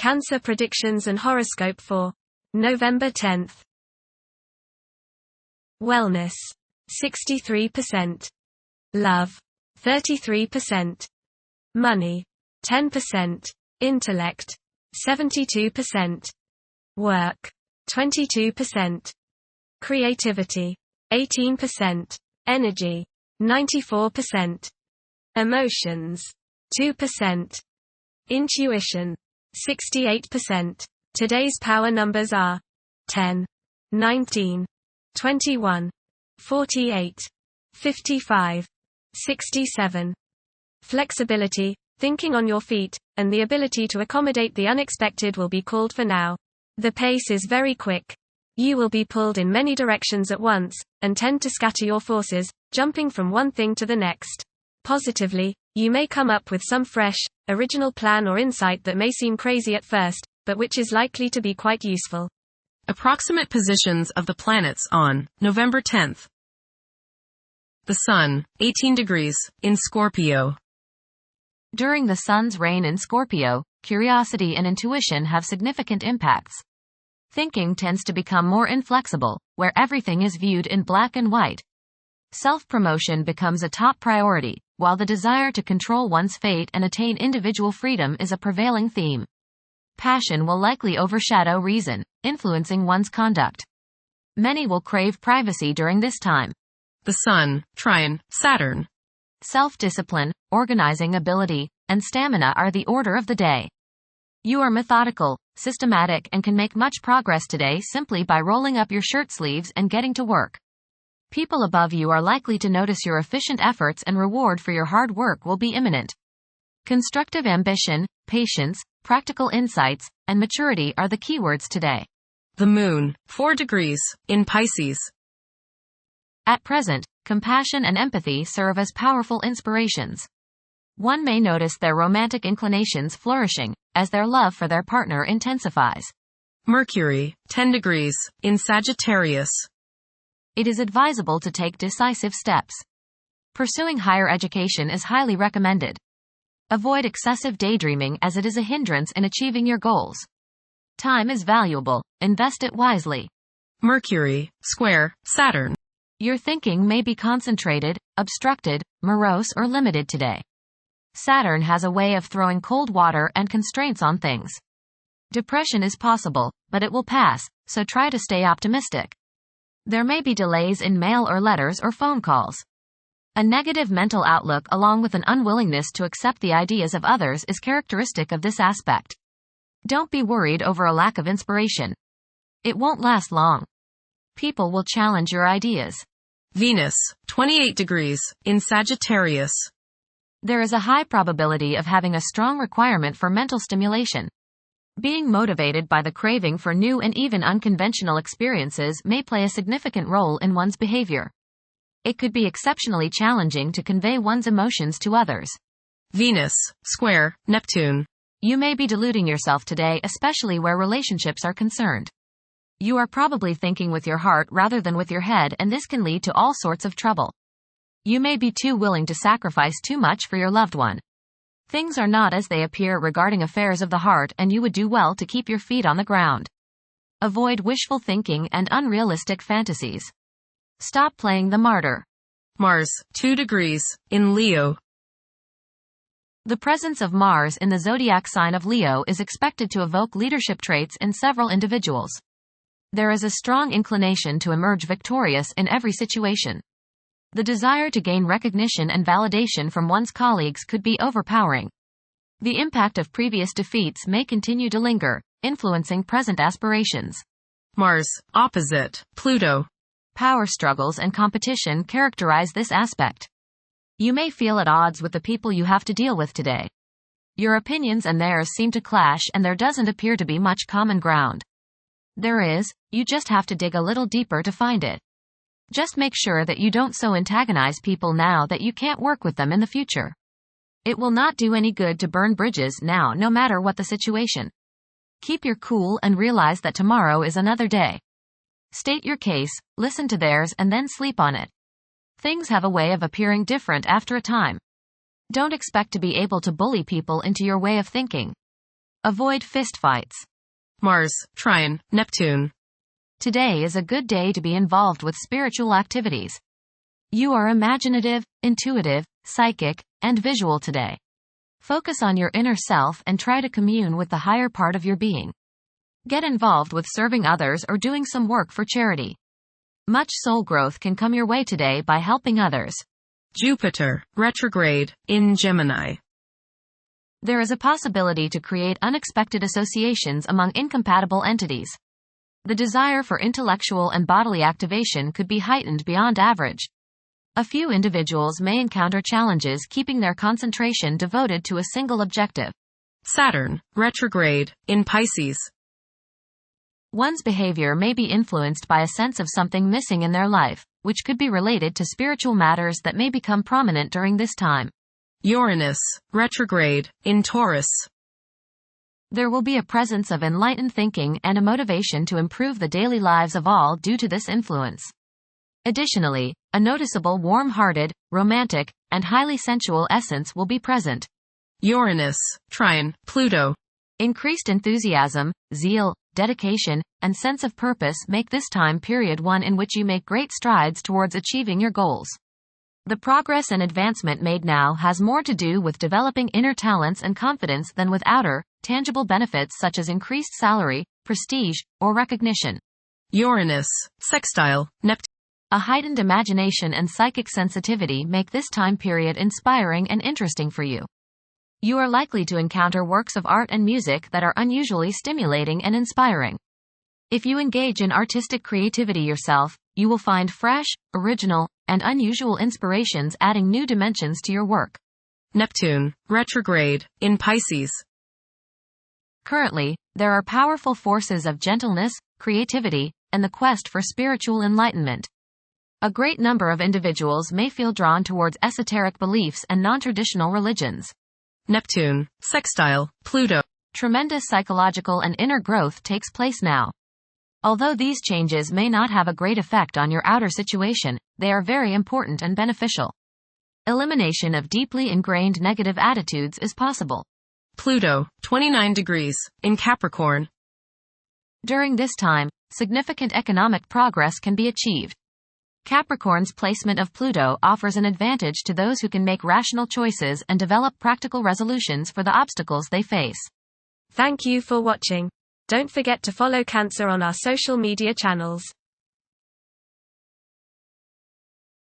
Cancer predictions and horoscope for November 10th. Wellness, 63%. Love, 33%. Money, 10%. Intellect, 72%. Work, 22%. Creativity, 18%. Energy, 94%. Emotions, 2%. Intuition, 68%. Today's power numbers are 10, 19, 21, 48, 55, 67. Flexibility, thinking on your feet, and the ability to accommodate the unexpected will be called for now. The pace is very quick. You will be pulled in many directions at once, and tend to scatter your forces, jumping from one thing to the next. Positively, you may come up with some fresh, original plan or insight that may seem crazy at first, but which is likely to be quite useful. Approximate positions of the planets on November 10th. The Sun, 18 degrees, in Scorpio. During the Sun's reign in Scorpio, curiosity and intuition have significant impacts. Thinking tends to become more inflexible, where everything is viewed in black and white. Self-promotion becomes a top priority, while the desire to control one's fate and attain individual freedom is a prevailing theme. Passion will likely overshadow reason, influencing one's conduct. Many will crave privacy during this time. The Sun, trine, Saturn. Self-discipline, organizing ability, and stamina are the order of the day. You are methodical, systematic, and can make much progress today simply by rolling up your shirt sleeves and getting to work. People above you are likely to notice your efficient efforts, and reward for your hard work will be imminent. Constructive ambition, patience, practical insights, and maturity are the keywords today. The Moon, 4 degrees, in Pisces. At present, compassion and empathy serve as powerful inspirations. One may notice their romantic inclinations flourishing, as their love for their partner intensifies. Mercury, 10 degrees, in Sagittarius. It is advisable to take decisive steps. Pursuing higher education is highly recommended. Avoid excessive daydreaming, as it is a hindrance in achieving your goals. Time is valuable, invest it wisely. Mercury, square, Saturn. Your thinking may be concentrated, obstructed, morose, or limited today. Saturn has a way of throwing cold water and constraints on things. Depression is possible, but it will pass, so try to stay optimistic. There may be delays in mail or letters or phone calls. A negative mental outlook along with an unwillingness to accept the ideas of others is characteristic of this aspect. Don't be worried over a lack of inspiration. It won't last long. People will challenge your ideas. Venus, 28 degrees, in Sagittarius. There is a high probability of having a strong requirement for mental stimulation. Being motivated by the craving for new and even unconventional experiences may play a significant role in one's behavior. It could be exceptionally challenging to convey one's emotions to others. Venus, square, Neptune. You may be deluding yourself today, especially where relationships are concerned. You are probably thinking with your heart rather than with your head, and this can lead to all sorts of trouble. You may be too willing to sacrifice too much for your loved one. Things are not as they appear regarding affairs of the heart, and you would do well to keep your feet on the ground. Avoid wishful thinking and unrealistic fantasies. Stop playing the martyr. Mars, 2 degrees, in Leo. The presence of Mars in the zodiac sign of Leo is expected to evoke leadership traits in several individuals. There is a strong inclination to emerge victorious in every situation. The desire to gain recognition and validation from one's colleagues could be overpowering. The impact of previous defeats may continue to linger, influencing present aspirations. Mars, opposite, Pluto. Power struggles and competition characterize this aspect. You may feel at odds with the people you have to deal with today. Your opinions and theirs seem to clash, and there doesn't appear to be much common ground. There is, you just have to dig a little deeper to find it. Just make sure that you don't so antagonize people now that you can't work with them in the future. It will not do any good to burn bridges now, no matter what the situation. Keep your cool and realize that tomorrow is another day. State your case, listen to theirs, and then sleep on it. Things have a way of appearing different after a time. Don't expect to be able to bully people into your way of thinking. Avoid fistfights. Mars, trine, Neptune. Today is a good day to be involved with spiritual activities. You are imaginative, intuitive, psychic, and visual today. Focus on your inner self and try to commune with the higher part of your being. Get involved with serving others or doing some work for charity. Much soul growth can come your way today by helping others. Jupiter, retrograde, in Gemini. There is a possibility to create unexpected associations among incompatible entities. The desire for intellectual and bodily activation could be heightened beyond average. A few individuals may encounter challenges keeping their concentration devoted to a single objective. Saturn, retrograde, in Pisces. One's behavior may be influenced by a sense of something missing in their life, which could be related to spiritual matters that may become prominent during this time. Uranus, retrograde, in Taurus. There will be a presence of enlightened thinking and a motivation to improve the daily lives of all due to this influence. Additionally, a noticeable warm-hearted, romantic, and highly sensual essence will be present. Uranus, trine, Pluto. Increased enthusiasm, zeal, dedication, and sense of purpose make this time period one in which you make great strides towards achieving your goals. The progress and advancement made now has more to do with developing inner talents and confidence than with outer, tangible benefits such as increased salary, prestige, or recognition. Uranus, sextile, Neptune. A heightened imagination and psychic sensitivity make this time period inspiring and interesting for you. You are likely to encounter works of art and music that are unusually stimulating and inspiring. If you engage in artistic creativity yourself, you will find fresh, original, and unusual inspirations adding new dimensions to your work. Neptune, retrograde, in Pisces. Currently, there are powerful forces of gentleness, creativity, and the quest for spiritual enlightenment. A great number of individuals may feel drawn towards esoteric beliefs and non-traditional religions. Neptune, sextile, Pluto. Tremendous psychological and inner growth takes place now. Although these changes may not have a great effect on your outer situation, they are very important and beneficial. Elimination of deeply ingrained negative attitudes is possible. Pluto, 29 degrees, in Capricorn. During this time, significant economic progress can be achieved. Capricorn's placement of Pluto offers an advantage to those who can make rational choices and develop practical resolutions for the obstacles they face. Thank you for watching. Don't forget to follow Cancer on our social media channels.